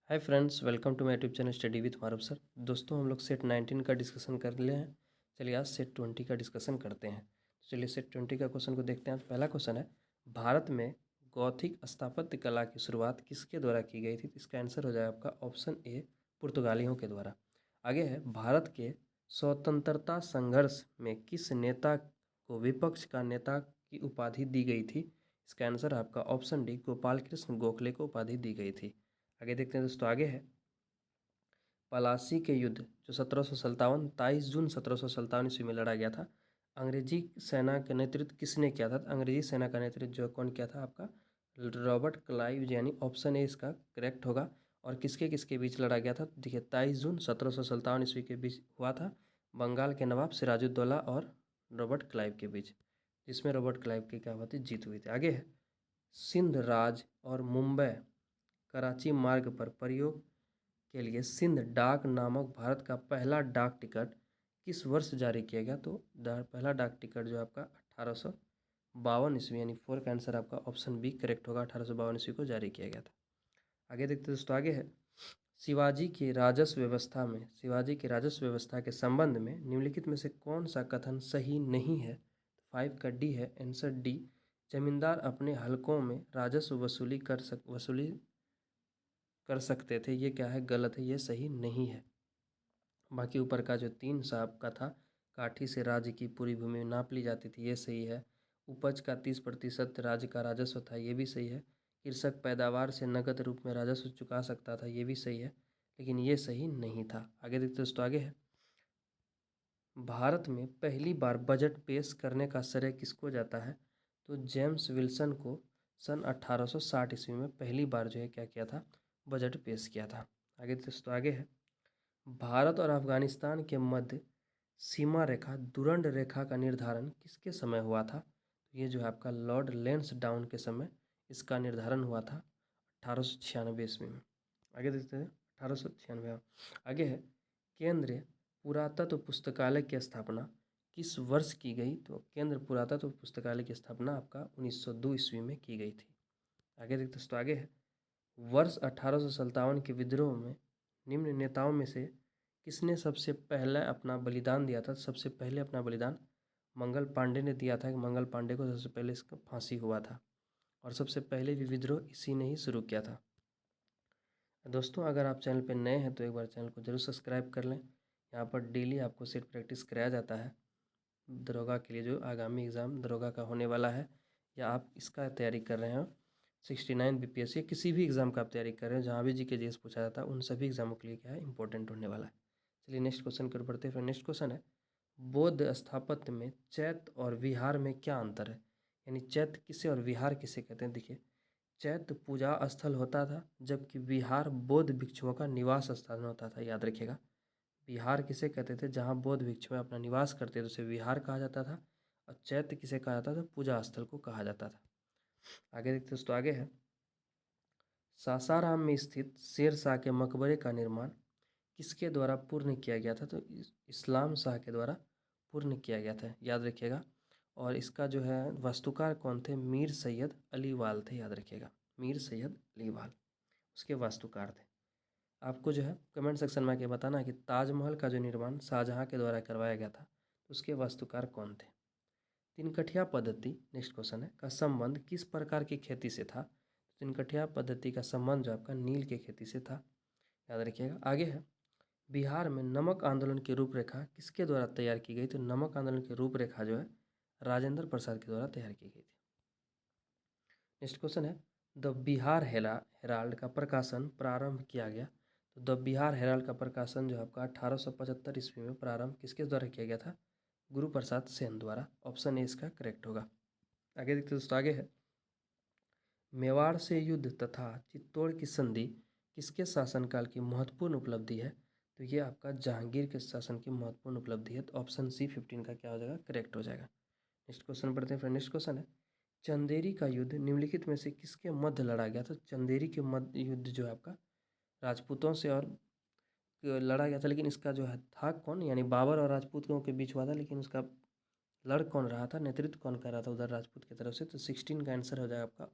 Hi friends, welcome to my YouTube channel study with Maruf sir. दोस्तों, हम लोग set 19 का डिस्कशन कर लिए हैं। चलिए आज सेट 20 का डिस्कशन करते हैं। चलिए सेट 20 का क्वेश्चन को देखते हैं। पहला क्वेश्चन है, भारत में गौथिक स्थापत्य कला की शुरुआत किसके द्वारा की गई थी? इसका आंसर हो जाएगा आपका ऑप्शन ए, पुर्तगालियों के द्वारा। आगे है, भारत के स्वतंत्रता संघर्ष में किस नेता को विपक्ष का नेता की उपाधि दी गई थी? इसका आंसर आपका ऑप्शन डी, गोपाल कृष्ण गोखले को उपाधि दी गई थी। आगे देखते हैं दोस्तों। आगे है, पलासी के युद्ध जो 23 जून 1757 ईस्वी में लड़ा गया था, अंग्रेजी सेना का नेतृत्व किसने किया था? अंग्रेजी सेना का नेतृत्व जो कौन किया था? आपका रॉबर्ट क्लाइव, यानी ऑप्शन ए इसका करेक्ट होगा। और किसके किसके बीच लड़ा गया था? देखिए, 23 जून 1757 ईस्वी के बीच हुआ था, बंगाल के नवाब सिराजुद्दौला और रॉबर्ट क्लाइव के बीच, जिसमें रॉबर्ट क्लाइव की क्या हुआ थी? जीत हुई थी। आगे है, सिंध राज और मुंबई कराची मार्ग पर प्रयोग के लिए सिंध डाक नामक भारत का पहला डाक टिकट किस वर्ष जारी किया गया? तो पहला डाक टिकट जो आपका 1852 ईस्वी, यानी फोर का आंसर आपका ऑप्शन बी करेक्ट होगा। 1852 ईस्वी को जारी किया गया था। आगे देखते दोस्तों। आगे है, शिवाजी के राजस्व व्यवस्था के संबंध में निम्नलिखित में से कौन सा कथन सही नहीं है? 5 का डी है आंसर डी, जमींदार अपने हलकों में राजस्व वसूली कर सकते थे। ये क्या है? गलत है, ये सही नहीं है। बाकी ऊपर का जो 3 साहब का था, काठी से राज्य की पूरी भूमि नाप ली जाती थी, ये सही है। उपज का 30% राज्य का राजस्व था, ये भी सही है। कृषक पैदावार से नगद रूप में राजस्व चुका सकता था, ये भी सही है, लेकिन ये सही नहीं था। आगे देखते दोस्तों। आगे है, भारत में पहली बार बजट पेश करने का श्रेय किसको जाता है? तो जेम्स विल्सन को सन 1860 ईस्वी में पहली बार जो है क्या किया था? बजट पेश किया था। आगे दोस्तों। आगे है, भारत और अफगानिस्तान के मध्य सीमा रेखा दुरंड रेखा का निर्धारण किसके समय हुआ था? तो ये जो है आपका लॉर्ड लैंसडाउन के समय इसका निर्धारण हुआ था, 1896 ईस्वी में। आगे देखते हैं 1896। आगे है, केंद्रीय पुरातत्व पुस्तकालय की स्थापना किस वर्ष की गई? तो केंद्र पुरातत्व पुस्तकालय की स्थापना आपका 1902 ईस्वी में की गई थी। आगे देखते दोस्तों। आगे है, वर्ष 1857 के विद्रोह में निम्न नेताओं में से किसने सबसे पहले अपना बलिदान दिया था? सबसे पहले अपना बलिदान मंगल पांडे ने दिया था। मंगल पांडे को सबसे पहले इसका फांसी हुआ था, और सबसे पहले भी विद्रोह इसी ने ही शुरू किया था। दोस्तों, अगर आप चैनल पर नए हैं तो एक बार चैनल को जरूर सब्सक्राइब कर लें। यहाँ पर डेली आपको सेट प्रैक्टिस कराया जाता है दरोगा के लिए, जो आगामी एग्ज़ाम दरोगा का होने वाला है, या आप इसका तैयारी कर रहे हो 69 बीपीएससी, किसी भी एग्ज़ाम का आप तैयारी कर रहे हो जहाँ भी जीके जीएस पूछा जाता है, उन सभी एग्जामों के लिए क्या है? इंपॉर्टेंट होने वाला है। चलिए नेक्स्ट क्वेश्चन की ओर बढ़ते हैं। फिर नेक्स्ट क्वेश्चन है, बौद्ध स्थापत्य में चैत्य और विहार में क्या अंतर है? यानी चैत्य किसे और विहार किसे कहते हैं? देखिए, चैत्य पूजा स्थल होता था, जबकि विहार बौद्ध भिक्षुओं का निवास स्थान होता था। याद रखिएगा, विहार किसे कहते थे? जहाँ बौद्ध भिक्षु अपना निवास करते थे उसे विहार कहा जाता था, और चैत्य किसे कहा जाता था? पूजा स्थल को कहा जाता था। आगे देखते दोस्तों। आगे है, सासाराम में स्थित शेरशाह के मकबरे का निर्माण किसके द्वारा पूर्ण किया गया था? तो इस्लाम शाह के द्वारा पूर्ण किया गया था, याद रखिएगा। और इसका जो है वास्तुकार कौन थे? मीर सैयद अलीवाल थे, याद रखिएगा, मीर सैयद अलीवाल उसके वास्तुकार थे। आपको जो है कमेंट सेक्शन में आके बताना कि ताजमहल का जो निर्माण शाहजहाँ के द्वारा करवाया गया था, तो उसके वास्तुकार कौन थे? तिनकठिया पद्धति, नेक्स्ट क्वेश्चन है, का संबंध किस प्रकार की खेती से था? तिनकठिया पद्धति का संबंध जो आपका नील के खेती से था, याद रखिएगा। आगे है, बिहार में नमक आंदोलन की रूपरेखा किसके द्वारा तैयार की गई? तो नमक आंदोलन की रूपरेखा जो है राजेंद्र प्रसाद के द्वारा तैयार की गई थी। नेक्स्ट क्वेश्चन है, द बिहार हेराल्ड का प्रकाशन प्रारंभ किया गया। तो द बिहार हेराल्ड का प्रकाशन जो आपका 1875 ईस्वी में प्रारंभ किसके द्वारा किया गया था? गुरु प्रसाद सेन द्वारा। ऑप्शन ए इसका करेक्ट होगा। आगे देखते दोस्तों। आगे है, मेवाड़ से युद्ध तथा चित्तौड़ की संधि किसके शासनकाल की महत्वपूर्ण उपलब्धि है? तो ये आपका जहांगीर के शासन की महत्वपूर्ण उपलब्धि है। तो ऑप्शन सी 15 का क्या हो जाएगा? करेक्ट हो जाएगा। नेक्स्ट क्वेश्चन पढ़ते हैं। फिर नेक्स्ट क्वेश्चन है, चंदेरी का युद्ध निम्नलिखित में से किसके मध्य लड़ा गया था? चंदेरी के मध्य युद्ध जो है आपका राजपूतों से और लड़ा गया था, लेकिन इसका जो है था कौन? यानी बाबर और राजपूतों के बीच हुआ था, लेकिन उसका लड़ कौन रहा था? नेतृत्व कौन कर रहा था उधर राजपूत की तरफ से? तो 16 का आंसर हो जाएगा आपका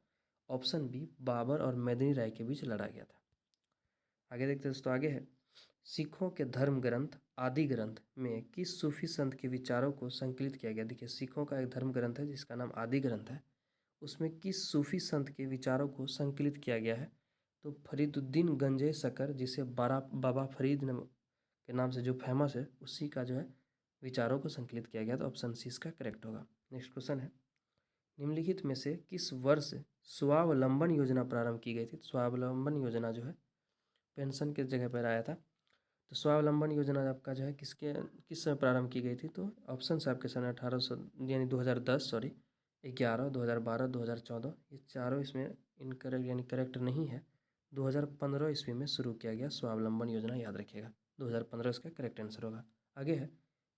ऑप्शन बी, बाबर और मेदिनी राय के बीच लड़ा गया था। आगे देखते हैं दोस्तों, आगे है सिखों के धर्म ग्रंथ आदि ग्रंथ में किस सूफी संत के विचारों को संकलित किया गया। देखिए, सिखों का एक धर्म ग्रंथ है जिसका नाम आदि ग्रंथ है, उसमें किस सूफी संत के विचारों को संकलित किया गया है। तो फरीदुद्दीन गंजे शकर, जिसे बाबा फरीद के नाम से जो फेमस है, उसी का जो है विचारों को संकलित किया गया। तो ऑप्शन सी इसका करेक्ट होगा। नेक्स्ट क्वेश्चन है, निम्नलिखित में से किस वर्ष स्वावलंबन योजना प्रारंभ की गई थी। स्वावलंबन योजना जो है पेंशन के जगह पर आया था। तो स्वावलंबन योजना आपका जो है किस समय प्रारंभ की गई थी। तो ऑप्शन है आपके सन 1800 यानी 2010 सॉरी 11, 2012, 2014, ये चारों इसमें इनकरेक्ट यानी करेक्ट नहीं है। 2015 ईस्वी में शुरू किया गया स्वावलंबन योजना, याद रखिएगा 2015 इसका करेक्ट आंसर होगा। आगे है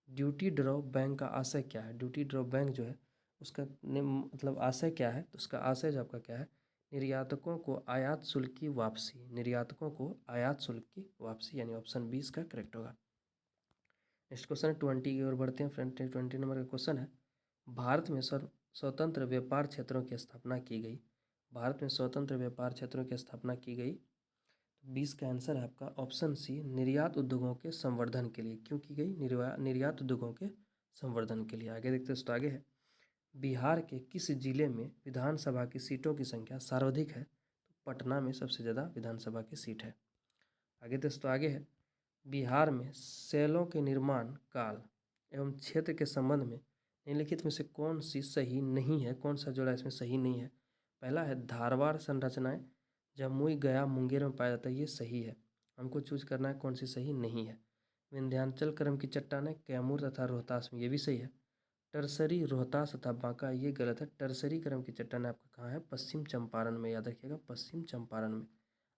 ड्यूटी ड्रॉ बैंक का आशय क्या है। ड्यूटी ड्रॉ बैंक जो है उसका मतलब आशय क्या है। तो उसका आशय जो आपका क्या है, निर्यातकों को आयात शुल्क की वापसी, निर्यातकों को आयात शुल्क की वापसी, यानी ऑप्शन 20 का करेक्ट होगा। नेक्स्ट क्वेश्चन 20 की ओर बढ़ते हैं फ्रेंड। 20 नंबर का क्वेश्चन है, भारत में स्वतंत्र व्यापार क्षेत्रों की स्थापना की गई। भारत में स्वतंत्र व्यापार क्षेत्रों की स्थापना की गई। 20 का आंसर है आपका ऑप्शन सी, निर्यात उद्योगों के संवर्धन के लिए। क्यों की गई, निर्यात उद्योगों के संवर्धन के लिए। आगे देखते हैं दोस्तों, आगे है बिहार के किस जिले में विधानसभा की सीटों की संख्या सर्वाधिक है। तो पटना में सबसे ज़्यादा विधानसभा की सीट है। आगे दोस्तों, आगे है बिहार में सेलों के निर्माण काल एवं क्षेत्र के संबंध में निम्नलिखित में से कौन सी सही नहीं है। कौन सा जोड़ा इसमें सही नहीं है। पहला है धारवाड़ संरचनाएं जमुई गया मुंगेर में पाया जाता है, ये सही है। हमको चूज करना है कौन सी सही नहीं है। विंध्याचल क्रम की चट्टानें कैमूर तथा रोहतास में, ये भी सही है। टरसरी रोहतास तथा बांका, ये गलत है। टरसरी क्रम की चट्टानें आपका कहाँ है, पश्चिम चंपारण में, याद रखिएगा पश्चिम चंपारण में।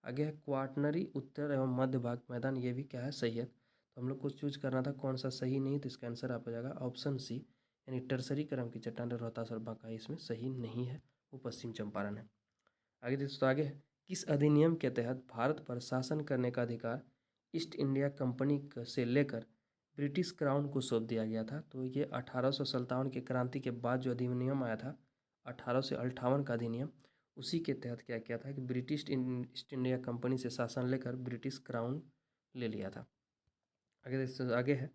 आगे है क्वाटनरी उत्तर एवं मध्य भाग मैदान, ये भी क्या है, सही है। तो हम लोग को चूज करना था कौन सा सही नहीं, तो इसका आंसर आप हो जाएगा ऑप्शन सी, यानी टरसरी क्रम की चट्टानें रोहतास और बांका, इसमें सही नहीं है, वो पश्चिम चंपारण है। आगे दोस्तों, आगे है किस अधिनियम के तहत भारत पर शासन करने का अधिकार ईस्ट इंडिया कंपनी से लेकर ब्रिटिश क्राउन को सौंप दिया गया था। तो ये 1857 की क्रांति के बाद जो अधिनियम आया था 1858 का अधिनियम, उसी के तहत क्या किया था कि ब्रिटिश ईस्ट इंडिया कंपनी से शासन लेकर ब्रिटिश क्राउन ले लिया था। आगे है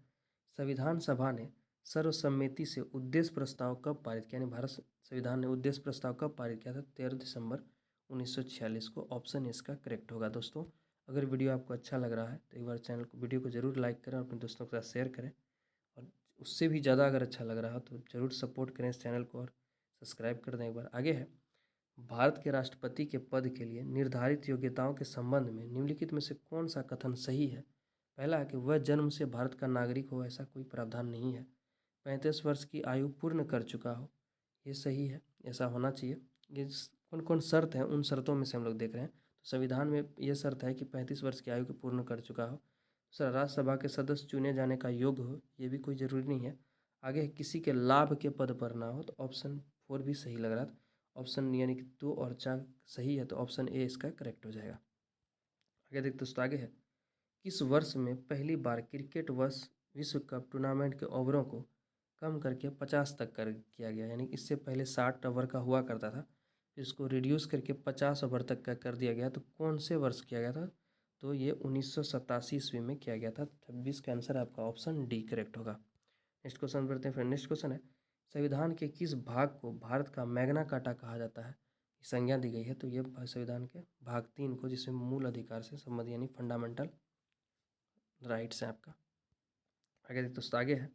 संविधान सभा ने सर्वसम्मति से उद्देश्य प्रस्ताव कब पारित किया, यानी भारत संविधान ने उद्देश्य प्रस्ताव कब पारित किया था, 13 दिसंबर 1946 को। ऑप्शन इसका करेक्ट होगा। दोस्तों, अगर वीडियो आपको अच्छा लग रहा है तो एक बार वीडियो को जरूर लाइक करें, अपने दोस्तों के साथ शेयर करें, और उससे भी ज़्यादा अगर अच्छा लग रहा हो तो ज़रूर सपोर्ट करें इस चैनल को और सब्सक्राइब कर दें एक बार। आगे है भारत के राष्ट्रपति के पद के लिए निर्धारित योग्यताओं के संबंध में निम्नलिखित में से कौन सा कथन सही है। पहला है कि वह जन्म से भारत का नागरिक हो, ऐसा कोई प्रावधान नहीं है। 35 वर्ष की आयु पूर्ण कर चुका हो, ये सही है, ऐसा होना चाहिए। ये कौन कौन शर्त है, उन शर्तों में से हम लोग देख रहे हैं। तो संविधान में ये शर्त है कि 35 वर्ष की आयु को पूर्ण कर चुका हो। दूसरा, राज्यसभा के सदस्य चुने जाने का योग्य हो, ये भी कोई ज़रूरी नहीं है। आगे किसी के लाभ के पद पर ना हो, तो ऑप्शन 4 भी सही लग रहा था। ऑप्शन यानी कि 2 और 4 सही है, तो ऑप्शन ए इसका करेक्ट हो जाएगा। आगे देखते दोस्तों, आगे है किस वर्ष में पहली बार क्रिकेट विश्व कप टूर्नामेंट के ओवरों को कम करके 50 तक किया गया, यानी इससे पहले 60 ओवर का हुआ करता था, इसको रिड्यूस करके 50 ओवर तक का कर दिया गया। तो कौन से वर्ष किया गया था, तो ये 1987 ईस्वी में किया गया था। 26 का आंसर आपका ऑप्शन डी करेक्ट होगा। नेक्स्ट क्वेश्चन बढ़ते हैं फ्रेंड। नेक्स्ट क्वेश्चन है संविधान के किस भाग को भारत का मैग्ना कार्टा कहा जाता है, संज्ञा दी गई है। तो ये संविधान के भाग 3 को, जिसमें मूल अधिकार से संबंध यानी फंडामेंटल राइट्स है आपका। आगे देखते दोस्तों, आगे है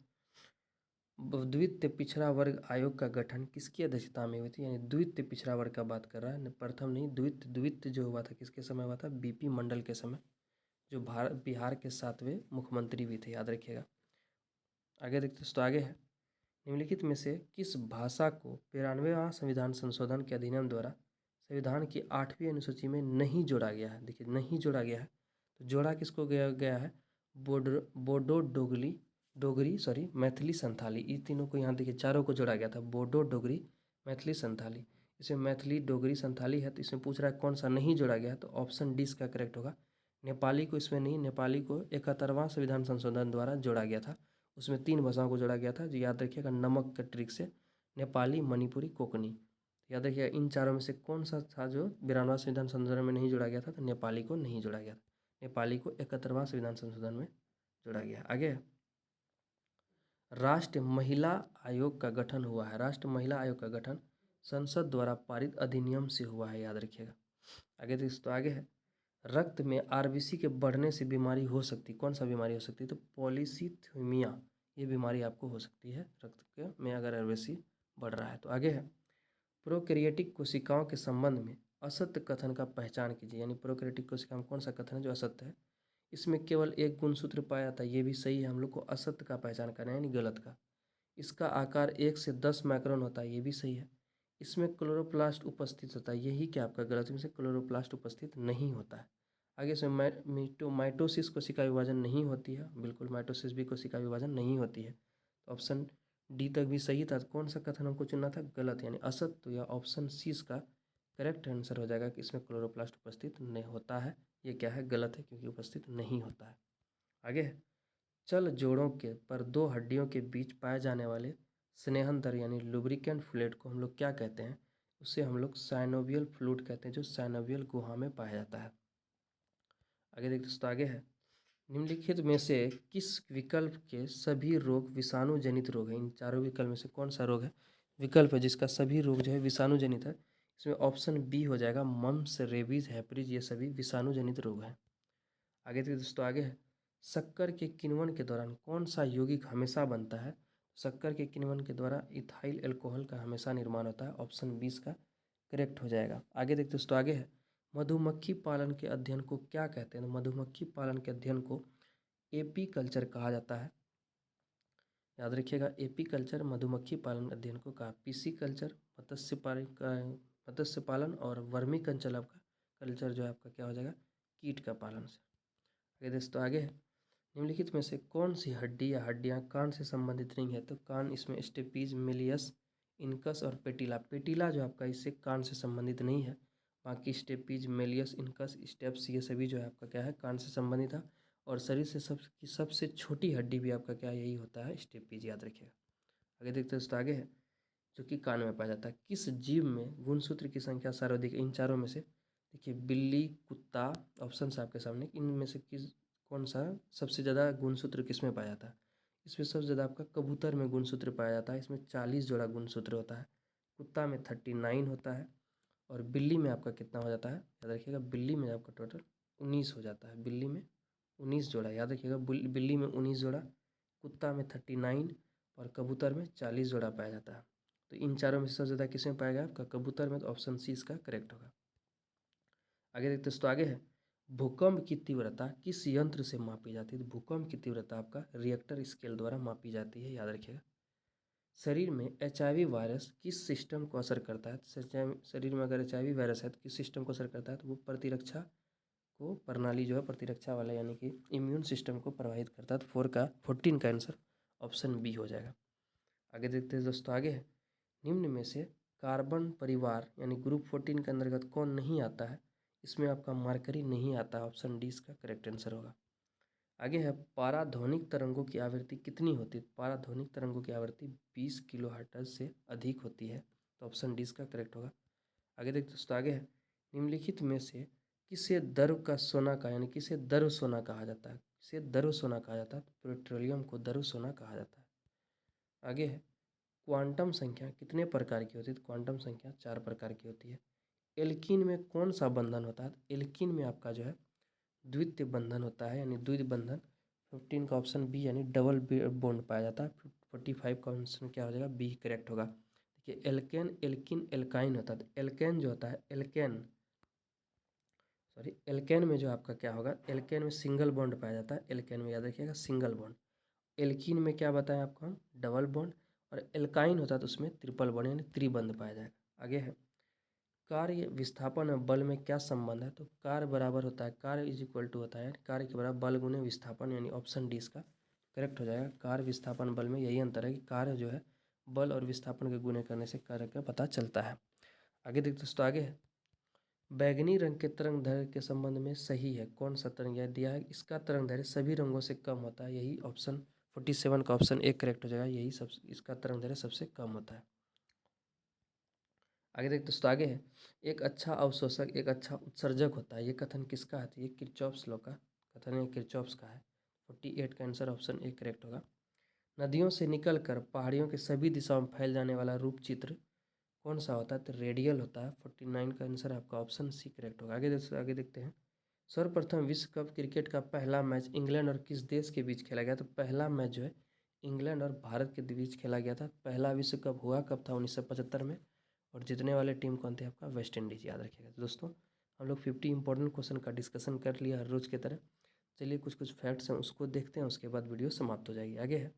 द्वितीय पिछड़ा वर्ग आयोग का गठन किसकी अध्यक्षता में हुई थी, यानी द्वितीय पिछड़ा वर्ग का बात कर रहा है, प्रथम नहीं, द्वितीय जो हुआ था किसके समय हुआ था, बीपी मंडल के समय, जो बिहार के 7वें मुख्यमंत्री भी थे, याद रखिएगा। आगे देखते दोस्तों, आगे है निम्नलिखित में से किस भाषा को 92वां संविधान संशोधन के अधिनियम द्वारा संविधान की 8वीं अनुसूची में नहीं जोड़ा गया है। देखिए, नहीं जोड़ा गया है, तो जोड़ा किसको गया है, बोडो डोगरी मैथिली संथाली, इन तीनों को यहाँ देखिए चारों को जोड़ा गया था, बोडो डोगरी मैथिली संथाली। इसमें मैथिली डोगरी संथाली है, तो इसमें पूछ रहा है कौन सा नहीं जोड़ा गया है, तो ऑप्शन डी इसका करेक्ट होगा। नेपाली को इसमें नहीं, नेपाली को 71वां संविधान संशोधन द्वारा जोड़ा गया था, उसमें 3 भाषाओं को जोड़ा गया था, जो याद रखिएगा नमक के ट्रिक से, नेपाली, मणिपुरी, कोंकणी। याद रखिएगा इन चारों में से कौन सा था जो 92वां संविधान संशोधन में नहीं जोड़ा गया था, तो नेपाली को नहीं जोड़ा गया था। नेपाली को 71वां संविधान संशोधन में जोड़ा गया। आगे राष्ट्रीय महिला आयोग का गठन हुआ है। राष्ट्रीय महिला आयोग का गठन संसद द्वारा पारित अधिनियम से हुआ है, याद रखिएगा। आगे दोस्तों आगे है, रक्त में आरबीसी के बढ़ने से बीमारी हो सकती, कौन सा बीमारी हो सकती है? तो पॉलीसीथीमिया, ये बीमारी आपको हो सकती है रक्त के में अगर आरबीसी बढ़ रहा है। तो आगे है, प्रोकैरियोटिक कोशिकाओं के संबंध में असत्य कथन का पहचान कीजिए। यानी प्रोकैरियोटिक कोशिकाओं में कौन सा कथन है जो असत्य है? इसमें केवल एक गुणसूत्र पाया जाता है, ये भी सही है। हम लोग को असत्य का पहचान करना है, यानी गलत का। इसका आकार 1 से 10 माइक्रोन होता है, ये भी सही है। इसमें क्लोरोप्लास्ट उपस्थित होता है, यही क्या आपका गलत है, इसमें क्लोरोप्लास्ट उपस्थित नहीं होता है। आगे से माइटोसिस कोशिका विभाजन नहीं होती है, बिल्कुल माइटोसिस भी कोशिका विभाजन नहीं होती है। तो ऑप्शन डी तक भी सही था। कौन सा कथन हमको चुनना था? गलत, यानी असत्य। तो या ऑप्शन सी इसका करेक्ट आंसर हो जाएगा कि इसमें क्लोरोप्लास्ट उपस्थित नहीं होता है। ये क्या है? गलत है, क्योंकि उपस्थित नहीं होता है। आगे है, चल जोड़ों के पर दो हड्डियों के बीच पाए जाने वाले स्नेहंतर यानी लुब्रिकेंट फ्लूइड को हम लोग क्या कहते हैं? उसे हम लोग साइनोवियल फ्लूइड कहते हैं, जो साइनोवियल गुहा में पाया जाता है। आगे देखते दोस्तों आगे है, निम्नलिखित में से किस विकल्प के सभी रोग विषाणु जनित रोग है? इन चारों विकल्प में से कौन सा रोग है, विकल्प है जिसका सभी रोग जो है विषाणु जनित है? इसमें ऑप्शन बी हो जाएगा, मम्स, रेबीज, हैप्रिज, ये सभी विषाणु जनित रोग हैं। आगे देखिए दोस्तों आगे है, शक्कर के किण्वन के दौरान कौन सा यौगिक हमेशा बनता है? शक्कर के किण्वन के द्वारा इथाइल अल्कोहल का हमेशा निर्माण होता है। ऑप्शन 20 का करेक्ट हो जाएगा। आगे देखते दोस्तों आगे है, मधुमक्खी पालन के अध्ययन को क्या कहते हैं? मधुमक्खी पालन के अध्ययन को एपी कल्चर कहा जाता है। याद रखिएगा, एपी कल्चर मधुमक्खी पालन अध्ययन को कहा। पीसी कल्चर मत्स्य पालन और वर्मी कल्चर आपका कल्चर जो है आपका क्या हो जाएगा? कीट का पालन से। आगे दोस्तों आगे है, निम्नलिखित में से कौन सी हड्डी या हड्डियां कान से संबंधित नहीं है? तो कान, इसमें स्टेपीज, मिलियस, इनकस और पेटिला। पेटिला जो आपका इससे कान से संबंधित नहीं है। बाकी स्टेपीज, मेलियस, इनकस, स्टेप्स, ये सभी जो है आपका क्या है? कान से संबंधित है। और शरीर से सबसे छोटी हड्डी भी आपका क्या यही होता है? स्टेपीज, याद रखिएगा। आगे देखते हैं दोस्तों आगे है, जो कि कान में पाया जाता है। किस जीव में गुणसूत्र की संख्या सर्वाधिक? इन चारों में से देखिए, बिल्ली, कुत्ता, ऑप्शन है आपके सामने, इनमें से कौन सा सबसे ज़्यादा गुणसूत्र किस में पाया जाता है? इसमें सबसे ज़्यादा आपका कबूतर में गुणसूत्र पाया जाता है, इसमें 40 जोड़ा गुणसूत्र होता है। कुत्ता में 39 होता है। और बिल्ली में आपका कितना हो जाता है? याद रखिएगा, बिल्ली में आपका टोटल 19 हो जाता है। बिल्ली में 19 जोड़ा, याद रखिएगा, बिल्ली में 19 जोड़ा, कुत्ता में 39 और कबूतर में 40 जोड़ा पाया जाता है। तो इन चारों में सबसे ज़्यादा किस में पाया गया? आपका कबूतर में। तो ऑप्शन सी इसका करेक्ट होगा। आगे देखते दोस्तों आगे है, भूकंप की तीव्रता किस यंत्र से मापी जाती है? तो भूकंप की तीव्रता आपका रिएक्टर स्केल द्वारा मापी जाती है, याद रखिएगा। शरीर में एचआईवी वायरस किस सिस्टम को असर करता है? तो शरीर में अगर एचआईवी वायरस है तो किस सिस्टम को असर करता है? तो वो प्रतिरक्षा को प्रणाली जो है प्रतिरक्षा वाला यानी कि इम्यून सिस्टम को प्रभावित करता है। तो 14 का आंसर ऑप्शन बी हो जाएगा। आगे देखते हैं दोस्तों आगे है, निम्न में से कार्बन परिवार यानी ग्रुप 14 के अंतर्गत कौन नहीं आता है? इसमें आपका मरकरी नहीं आता। ऑप्शन डी इसका करेक्ट आंसर होगा। आगे है, पाराध्वनिक तरंगों की आवृत्ति कितनी होती है? पाराध्वनिक तरंगों की आवृत्ति 20 किलोहर्ट्ज से अधिक होती है। तो ऑप्शन डी इसका करेक्ट होगा। आगे देखते दोस्तों आगे है, निम्नलिखित में से किसे द्रव का सोना का यानी किसे द्रव सोना कहा जाता है? किसे द्रव सोना कहा जाता है? तो पेट्रोलियम को द्रव सोना कहा जाता है। आगे है, क्वांटम संख्या कितने प्रकार की होती है? तो क्वांटम संख्या 4 प्रकार की होती है। एल्कीन में कौन सा बंधन होता है? एल्कीन में आपका जो है द्वितीय बंधन होता है, यानी द्वितीय बंधन। 15 का ऑप्शन बी यानी डबल बॉन्ड पाया जाता है। 45 का ऑप्शन क्या हो जाएगा? बी करेक्ट होगा। देखिए, एल्केन, एल्किन, एल्काइन होता है। तो एल्केन जो होता है, एल्केन में जो आपका क्या होगा? एल्केन में सिंगल बॉन्ड पाया जाता है। एल्केन में याद रखिएगा सिंगल बॉन्ड। एल्कीन में क्या बताएं आपको हम? Double bond. और एल्काइन होता है तो उसमें ट्रिपल बॉन्ड यानी त्रिबंध पाया जाएगा। आगे है, कार्य विस्थापन और बल में क्या संबंध है? तो कार्य बराबर होता है, कार्य इज इक्वल टू होता है कार्य के बराबर बल गुने विस्थापन, यानी ऑप्शन डी इसका करेक्ट हो जाएगा। कार्य विस्थापन बल में यही अंतर है कि कार्य जो है बल और विस्थापन के गुणे करने से कार्य का पता चलता है। आगे देखते दोस्तों आगे है, बैगनी रंग के तरंग दैर्घ्य के संबंध में सही है कौन सा तरंग? यह दिया है, इसका तरंग दैर्घ्य सभी रंगों से कम होता है। यही ऑप्शन 47 का ऑप्शन ए करेक्ट हो जाएगा। यही सब इसका तरंग दैर्घ्य सबसे कम होता है। आगे देखते दोस्तों, आगे है, एक अच्छा अवशोषक एक अच्छा उत्सर्जक होता है। ये कथन किसका है? तो ये किरचॉफ्स लॉ का कथन है, किरचॉफ्स का है। 48 का आंसर ऑप्शन ए करेक्ट होगा। नदियों से निकलकर पहाड़ियों के सभी दिशाओं में फैल जाने वाला रूप चित्र कौन सा होता है? तो रेडियल होता है। 49 का आंसर आपका ऑप्शन सी करेक्ट होगा। आगे देखते हैं, सर्वप्रथम विश्व कप क्रिकेट का पहला मैच इंग्लैंड और किस देश के बीच खेला गया? तो पहला मैच जो है इंग्लैंड और भारत के बीच खेला गया था। पहला विश्व कप हुआ कब था? 1975 में। और जीतने वाले टीम कौन थे? आपका वेस्ट इंडीज, याद रखिएगा। तो दोस्तों हम लोग 50 इंपॉर्टेंट क्वेश्चन का डिस्कशन कर लिया हर रोज़ की तरह। चलिए कुछ कुछ फैक्ट्स हैं उसको देखते हैं, उसके बाद वीडियो समाप्त हो जाएगी। आगे है,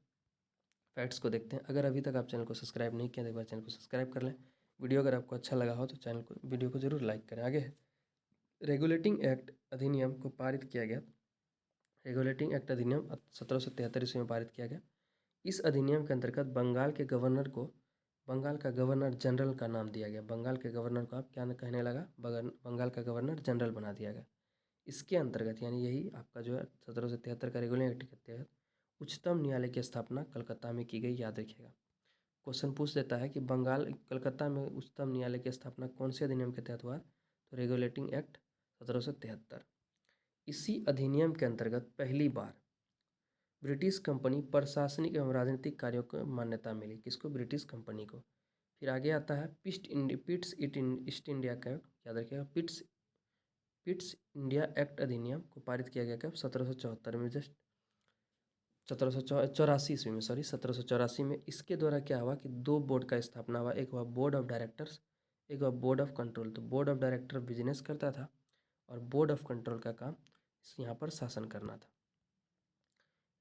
फैक्ट्स को देखते हैं। अगर अभी तक आप चैनल को सब्सक्राइब नहीं किया तो एक बार चैनल को सब्सक्राइब कर लें। वीडियो अगर आपको अच्छा लगा हो तो चैनल को वीडियो को जरूर लाइक करें। आगे है, रेगुलेटिंग एक्ट अधिनियम को पारित किया गया। रेगुलेटिंग एक्ट अधिनियम 1773 ईस्वी में पारित किया गया। इस अधिनियम के अंतर्गत बंगाल के गवर्नर को बंगाल का गवर्नर जनरल का नाम दिया गया। बंगाल के गवर्नर को आप क्या कहने लगा? बंगाल का गवर्नर जनरल बना दिया गया। इसके अंतर्गत यानी यही आपका जो है 1773 का रेगुलेटिंग एक्ट के तहत उच्चतम न्यायालय की स्थापना कलकत्ता में की गई, याद रखिएगा। क्वेश्चन पूछ देता है कि बंगाल कलकत्ता में उच्चतम न्यायालय की स्थापना कौन से अधिनियम के तहत हुआ? तो रेगुलेटिंग एक्ट 1773। इसी अधिनियम के अंतर्गत पहली बार ब्रिटिश कंपनी प्रशासनिक एवं राजनीतिक कार्यों को मान्यता मिली। किसको? ब्रिटिश कंपनी को। फिर आगे आता है पिट्स ईस्ट इंडिया का, याद रखिएगा, पिट्स इंडिया एक्ट अधिनियम को पारित किया गया कब? 1774 में, जस्ट 1784 ईस्वी में, सॉरी 1784 में। इसके द्वारा क्या हुआ कि दो बोर्ड का स्थापना हुआ, एक हुआ बोर्ड ऑफ डायरेक्टर्स, एक हुआ बोर्ड ऑफ कंट्रोल। तो बोर्ड ऑफ डायरेक्टर बिजनेस करता था और बोर्ड ऑफ कंट्रोल का काम यहाँ पर शासन करना था।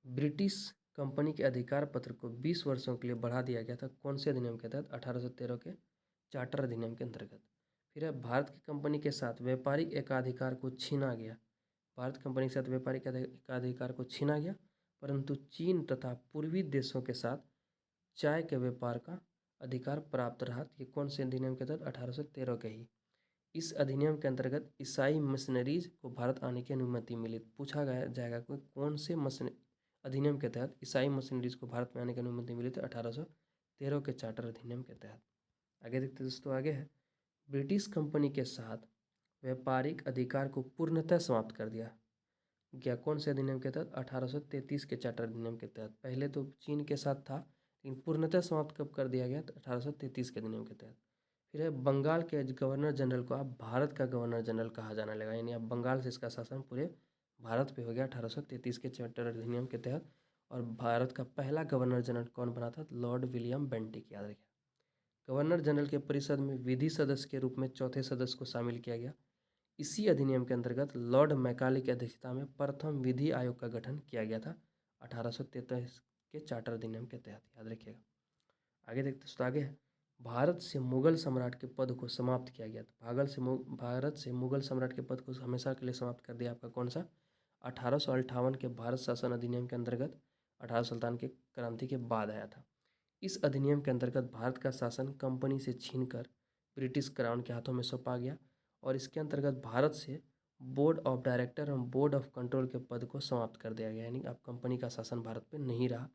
ब्रिटिश कंपनी के अधिकार पत्र को 20 वर्षों के लिए बढ़ा दिया गया था। कौन से अधिनियम के तहत? 1813 के चार्टर अधिनियम के अंतर्गत। फिर है, भारत की कंपनी के साथ व्यापारिक एकाधिकार को छीना गया। भारत कंपनी के साथ व्यापारिक एकाधिकार को छीना गया, परंतु चीन तथा पूर्वी देशों के साथ चाय के व्यापार का अधिकार प्राप्त रहा। ये कौन से अधिनियम के तहत? 1813 के ही। इस अधिनियम के अंतर्गत ईसाई मिशनरीज को भारत आने की अनुमति मिली। पूछा गया जाएगा कि कौन से अधिनियम के तहत ईसाई मिशनरीज को भारत में आने की अनुमति मिली? तो 1813 के चार्टर अधिनियम के तहत। आगे देखते दोस्तों, आगे है, ब्रिटिश कंपनी के साथ व्यापारिक अधिकार को पूर्णतः समाप्त कर दिया गया। कौन से अधिनियम के तहत? 1833 के चार्टर अधिनियम के तहत। पहले तो चीन के साथ था, लेकिन पूर्णतः समाप्त कब कर दिया गया? तो 1833 के अधिनियम के तहत। फिर है, बंगाल के गवर्नर जनरल को अब भारत का गवर्नर जनरल कहा जाने लगा, यानी अब बंगाल से इसका शासन पूरे भारत पे हो गया 1833 के चार्टर अधिनियम के तहत। और भारत का पहला गवर्नर जनरल कौन बना था? लॉर्ड विलियम बेंटिक, याद रखिए। गवर्नर जनरल के परिषद में विधि सदस्य के रूप में चौथे सदस्य को शामिल किया गया। इसी अधिनियम के अंतर्गत लॉर्ड मैकाले की अध्यक्षता में प्रथम विधि आयोग का गठन किया गया था 1833 के चार्टर अधिनियम के तहत, याद रखिएगा। आगे देखते हैं, आगे है, भारत से मुगल सम्राट के पद को समाप्त किया गया। तो भारत से मुगल सम्राट के पद को हमेशा के लिए समाप्त कर दिया। आपका कौन सा? 1858 के भारत शासन अधिनियम के अंतर्गत 1857 के क्रांति के बाद आया था। इस अधिनियम के अंतर्गत भारत का शासन कंपनी से छीनकर ब्रिटिश क्राउन के हाथों में सौंपा गया और इसके अंतर्गत भारत से बोर्ड ऑफ डायरेक्टर और बोर्ड ऑफ कंट्रोल के पद को समाप्त कर दिया गया, यानी अब कंपनी का शासन भारत पे नहीं रहा।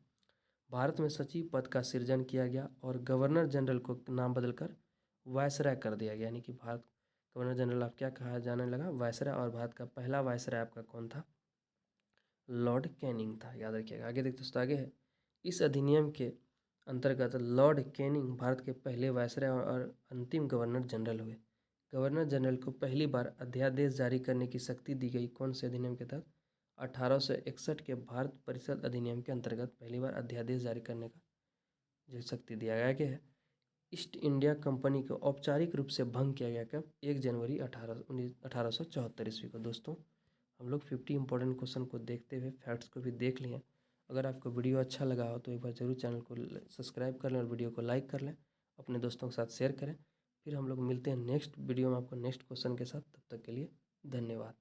भारत में सचिव पद का सृजन किया गया और गवर्नर जनरल को नाम बदलकर वायसराय कर दिया गया, यानी कि भारत गवर्नर जनरल आप क्या कहा जाने लगा? वायसराय। और भारत का पहला वायसराय आपका कौन था? लॉर्ड कैनिंग था, याद रखिएगा। आगे देखते दोस्तों, आगे है, इस अधिनियम के अंतर्गत लॉर्ड कैनिंग भारत के पहले वायसराय और अंतिम गवर्नर जनरल हुए। गवर्नर जनरल को पहली बार अध्यादेश जारी करने की शक्ति दी गई। कौन से अधिनियम के तहत? 1861 के भारत परिषद अधिनियम के अंतर्गत पहली बार अध्यादेश जारी करने का जो शक्ति दिया गया। है ईस्ट इंडिया कंपनी को औपचारिक रूप से भंग किया गया कब? 1 जनवरी 1874 ईस्वी को। दोस्तों हम लोग 50 इंपॉर्टेंट क्वेश्चन को देखते हुए फैक्ट्स को भी देख लिए। अगर आपको वीडियो अच्छा लगा हो तो एक बार ज़रूर चैनल को सब्सक्राइब कर लें और वीडियो को लाइक कर लें, अपने दोस्तों के साथ शेयर करें। फिर हम लोग मिलते हैं नेक्स्ट वीडियो में आपको नेक्स्ट क्वेश्चन के साथ। तब तक के लिए धन्यवाद।